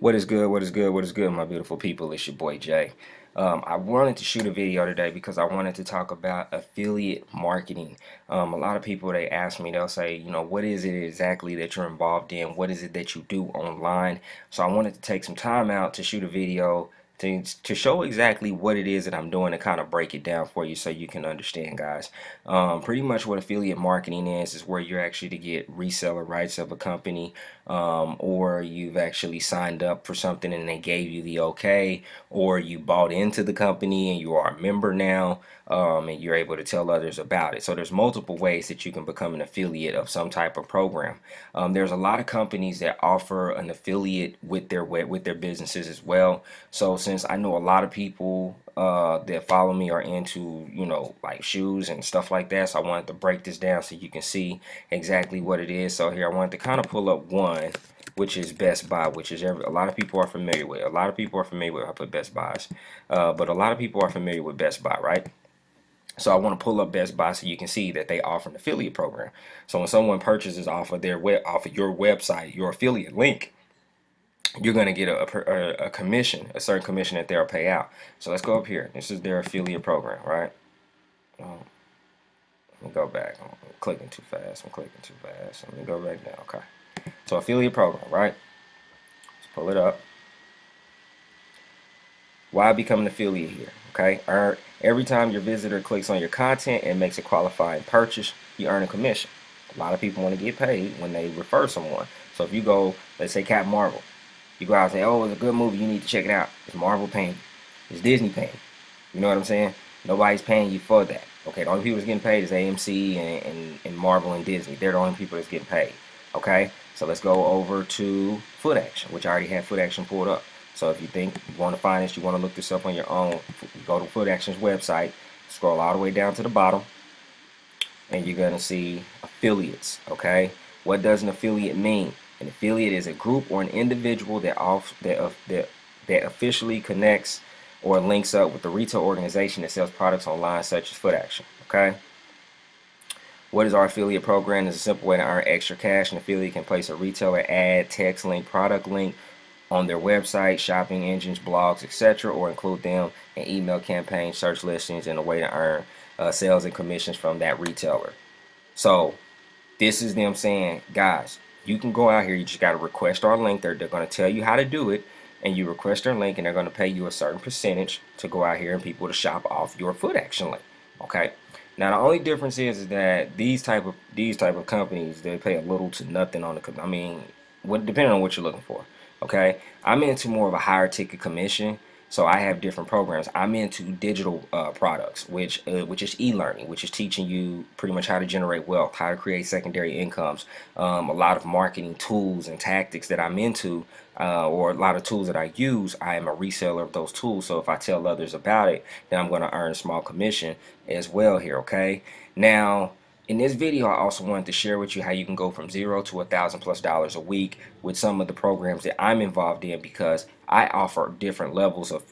What is good? What is good? What is good, my beautiful people? It's your boy Jay. I wanted to shoot a video today because I wanted to talk about affiliate marketing. A lot of people, they ask me, they'll say, what is it exactly that you're involved in? What is it that you do online? So I wanted to take some time out to shoot a video to show exactly what it is that I'm doing, to kind of break it down for you so you can understand, guys. Pretty much what affiliate marketing is where you're actually to get reseller rights of a company, or you've actually signed up for something and they gave you the okay, or you bought into the company and you are a member now, and you're able to tell others about it. So there's multiple ways that you can become an affiliate of some type of program. There's a lot of companies that offer an affiliate with their businesses as well. So since I know a lot of people that follow me are into, like shoes and stuff like that, so I wanted to break this down so you can see exactly what it is. So here I wanted to kind of pull up one, which is Best Buy, which is a lot of people are familiar with. A lot of people are familiar with, I put Best Buys, but a lot of people are familiar with Best Buy, right? So I want to pull up Best Buy so you can see that they offer an affiliate program. So when someone purchases off of off of your website, your affiliate link, you're going to get a commission, a certain commission that they'll pay out. So let's go up here. This is their affiliate program, right? Let me go back. I'm clicking too fast. Let me go back down. Okay. So affiliate program, right? Let's pull it up. Why become an affiliate here? Okay. Every time your visitor clicks on your content and makes a qualifying purchase, you earn a commission. A lot of people want to get paid when they refer someone. So if you go, let's say Captain Marvel, you go out and say, oh, it's a good movie, you need to check it out. It's Marvel paying you. It's Disney paying you. You know what I'm saying? Nobody's paying you for that. Okay, the only people that's getting paid is AMC and Marvel and Disney. They're the only people that's getting paid. Okay, so let's go over to Foot Action, which I already have Foot Action pulled up. So if you think you want to find this, you want to look this up on your own, go to Foot Action's website, scroll all the way down to the bottom, and you're going to see affiliates. Okay, what does an affiliate mean? An affiliate is a group or an individual that officially connects or links up with the retail organization that sells products online, such as Foot Action. Okay. What is our affiliate program? It's a simple way to earn extra cash. An affiliate can place a retailer ad, text link, product link on their website, shopping engines, blogs, etc., or include them in email campaigns, search listings, and a way to earn sales and commissions from that retailer. So this is them saying, guys, you can go out here. You just got to request our link. They're going to tell you how to do it, and you request their link, and they're going to pay you a certain percentage to go out here and people to shop off your Foot Action link. Okay. Now the only difference is that these type of companies, they pay a little to nothing on the. I mean, depending on what you're looking for. Okay. I'm into more of a higher ticket commission. So I have different programs. I'm into digital products, which is e-learning, which is teaching you pretty much how to generate wealth, how to create secondary incomes. A lot of marketing tools and tactics that I'm into, or a lot of tools that I use. I am a reseller of those tools. So if I tell others about it, then I'm going to earn a small commission as well here. Okay. Now, in this video, I also wanted to share with you how you can go from $0 to $1,000+ a week with some of the programs that I'm involved in, because I offer different levels of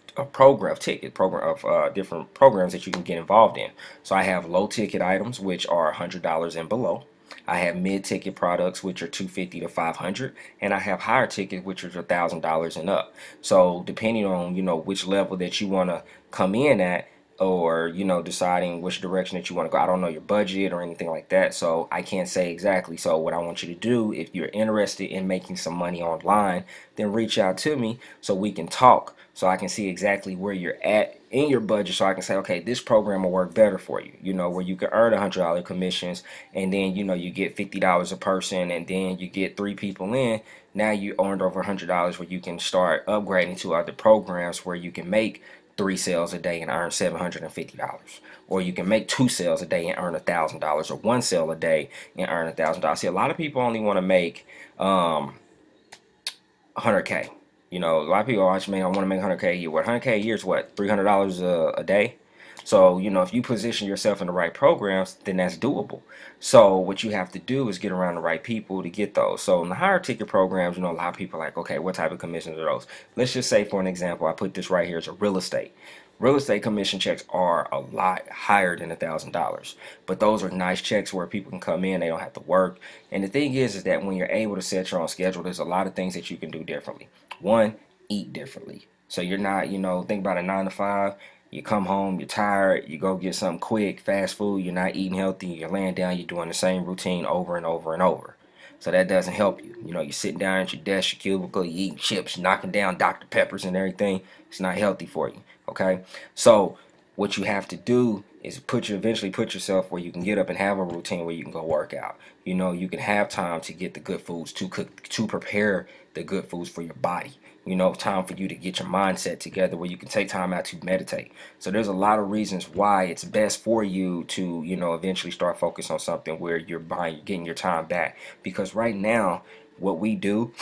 different programs that you can get involved in. So I have low ticket items, which are $100 and below. I have mid-ticket products, which are $250 to $500, and I have higher tickets, which are $1,000 and up. So depending on which level that you want to come in at, or deciding which direction that you want to go. I don't know your budget or anything like that, so I can't say exactly. So what I want you to do, if you're interested in making some money online, then reach out to me so we can talk, so I can see exactly where you're at in your budget, so I can say, okay, this program will work better for you, where you can earn $100 commissions, and then you get $50 a person, and then you get 3 people in. Now you earned over $100, where you can start upgrading to other programs where you can make 3 sales a day and earn $750, or you can make 2 sales a day and earn $1,000, or 1 sale a day and earn $1,000. See, a lot of people only want to make 100K. A lot of people are man, I want to make 100K a year. What, 100K a year is what, $300 a day? So, you know, if you position yourself in the right programs, then that's doable. So what you have to do is get around the right people to get those. So in the higher ticket programs, you know, a lot of people are like, okay, what type of commissions are those? Let's just say, for an example, I put this right here as a real estate. Real estate commission checks are a lot higher than $1,000, but those are nice checks where people can come in, they don't have to work. And the thing is that when you're able to set your own schedule, there's a lot of things that you can do differently. One, eat differently. So you're not, you know, think about a 9 to 5. You come home, you're tired, you go get something quick, fast food, you're not eating healthy, you're laying down, you're doing the same routine over and over and over. So that doesn't help you. You know, you're sitting down at your desk, your cubicle, you eating chips, knocking down Dr. Peppers and everything. It's not healthy for you. Okay? So what you have to do is eventually put yourself where you can get up and have a routine where you can go work out. You know, you can have time to get the good foods, to cook, to prepare the good foods for your body. You know, time for you to get your mindset together where you can take time out to meditate. So there's a lot of reasons why it's best for you to, you know, eventually start focus on something where you're getting your time back. Because right now, what we do,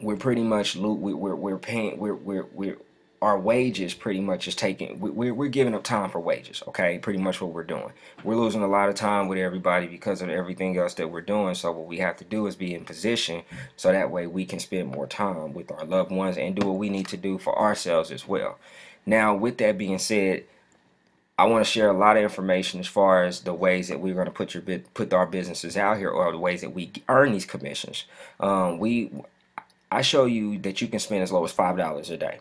we're pretty much we're paying we're our wages pretty much is taking we're giving up time for wages. Okay, pretty much what we're doing. We're losing a lot of time with everybody because of everything else that we're doing. So what we have to do is be in position so that way we can spend more time with our loved ones and do what we need to do for ourselves as well. Now, with that being said, I want to share a lot of information as far as the ways that we're going to put our businesses out here, or the ways that we earn these commissions. I show you that you can spend as low as $5 a day.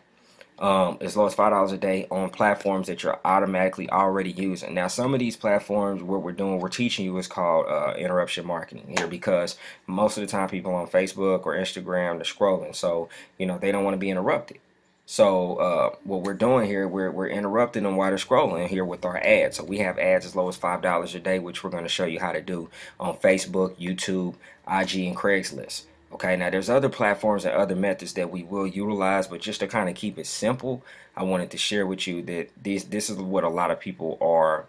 As low as $5 a day on platforms that you're automatically already using. Now, some of these platforms, what we're teaching you is called interruption marketing here, because most of the time people on Facebook or Instagram, they're scrolling, so you know they don't want to be interrupted. So what we're doing here, we're interrupting them while they're scrolling here with our ads. So we have ads as low as $5 a day, which we're going to show you how to do on Facebook, YouTube, IG, and Craigslist. Okay, now there's other platforms and other methods that we will utilize, but just to kind of keep it simple, I wanted to share with you that this is what a lot of people are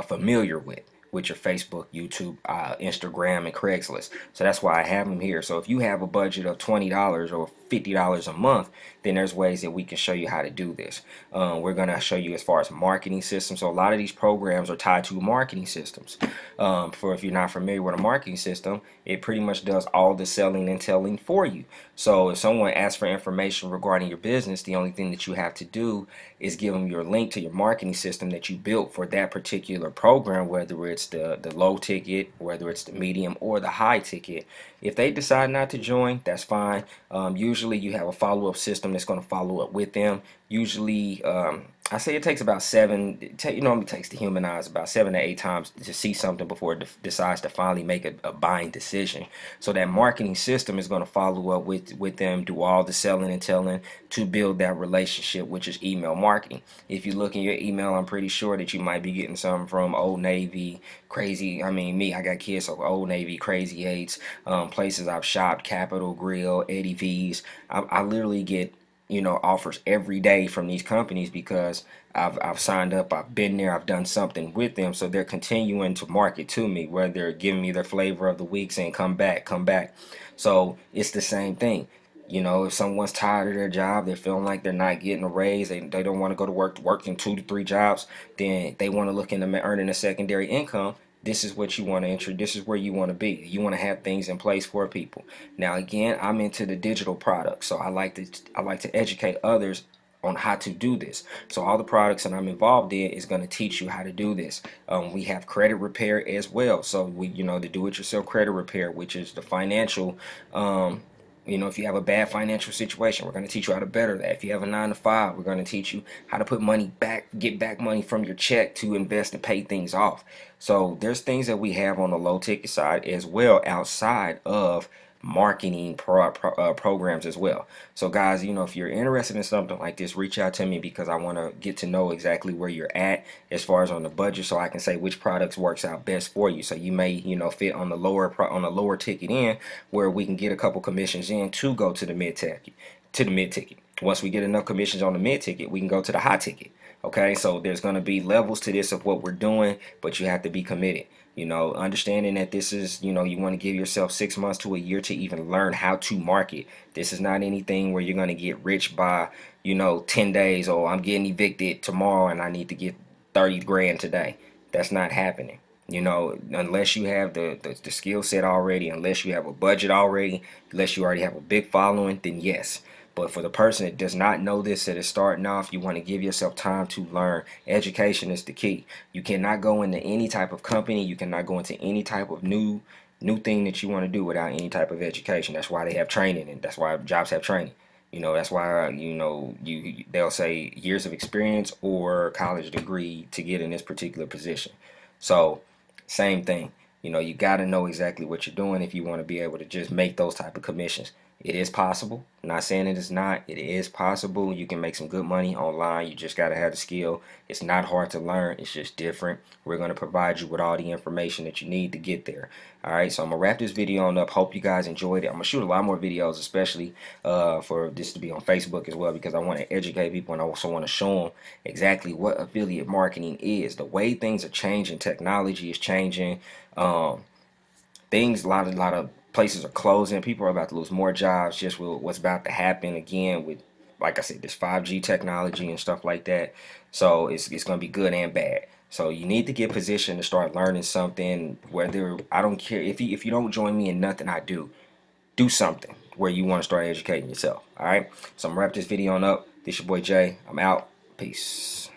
familiar with your Facebook, YouTube, Instagram, and Craigslist. So that's why I have them here. So if you have a budget of $20 or $50 a month, then there's ways that we can show you how to do this. We're going to show you as far as marketing systems. So a lot of these programs are tied to marketing systems. For if you're not familiar with a marketing system, it pretty much does all the selling and telling for you. So if someone asks for information regarding your business, the only thing that you have to do is give them your link to your marketing system that you built for that particular program, whether it's the low ticket, whether it's the medium or the high ticket. If they decide not to join, that's fine. Usually you have a follow-up system that's going to follow up with them. Usually, I say it takes about normally takes the human eyes about 7 to 8 times to see something before it decides to finally make a buying decision. So that marketing system is going to follow up with them, do all the selling and telling to build that relationship, which is email marketing. If you look in your email, I'm pretty sure that you might be getting something from Old Navy, I got kids, so Old Navy, Crazy Eights, places I've shopped, Capital Grill, Eddie V's. I literally get offers every day from these companies because I've signed up, I've been there, I've done something with them, so they're continuing to market to me, where they're giving me their flavor of the week, saying come back, come back. So it's the same thing. If someone's tired of their job, they're feeling like they're not getting a raise, they don't want to go to work, working 2 to 3 jobs, then they want to look into earning a secondary income. This is what you want to enter. This is where you want to be. You want to have things in place for people. Now, again, I'm into the digital products, so I like to educate others on how to do this. So all the products that I'm involved in is going to teach you how to do this. We have credit repair as well. So the do-it-yourself credit repair, which is the financial. If you have a bad financial situation, we're going to teach you how to better that. If you have a 9 to 5, we're going to teach you how to put money back, get back money from your check to invest and pay things off. So there's things that we have on the low ticket side as well, outside of marketing programs as well. So guys, if you're interested in something like this, reach out to me, because I want to get to know exactly where you're at as far as on the budget, so I can say which products works out best for you. So you may fit on the lower ticket end, where we can get a couple commissions in to go to the mid to the mid ticket. Once we get enough commissions on the mid ticket, we can go to the high ticket. Okay, so there's going to be levels to this of what we're doing, but you have to be committed. You know, understanding that this is, you know, you want to give yourself 6 months to a year to even learn how to market. This is not anything where you're going to get rich by, you know, 10 days. Oh, I'm getting evicted tomorrow and I need to get 30 grand today. That's not happening. You know, unless you have the skill set already, unless you have a budget already, unless you already have a big following, then yes. But for the person that does not know this, that is starting off, you want to give yourself time to learn. Education is the key. You cannot go into any type of company. You cannot go into any type of new thing that you want to do without any type of education. That's why they have training, and that's why jobs have training. You know, that's why, you know, they'll say years of experience or college degree to get in this particular position. So same thing. You know, you got to know exactly what you're doing if you want to be able to just make those type of commissions. It is possible. I'm not saying it is not. It is possible. You can make some good money online. You just got to have the skill. It's not hard to learn. It's just different. We're going to provide you with all the information that you need to get there. All right, so I'm going to wrap this video on up. Hope you guys enjoyed it. I'm going to shoot a lot more videos, especially for this to be on Facebook as well, because I want to educate people and I also want to show them exactly what affiliate marketing is. The way things are changing, technology is changing. Things, a lot of places are closing. People are about to lose more jobs just with what's about to happen again with, like I said, this 5G technology and stuff like that. So it's going to be good and bad. So you need to get positioned to start learning something. Whether, I don't care if you don't join me in nothing I do something where you want to start educating yourself. All right. So I'm gonna wrap this video on up. This your boy Jay. I'm out. Peace.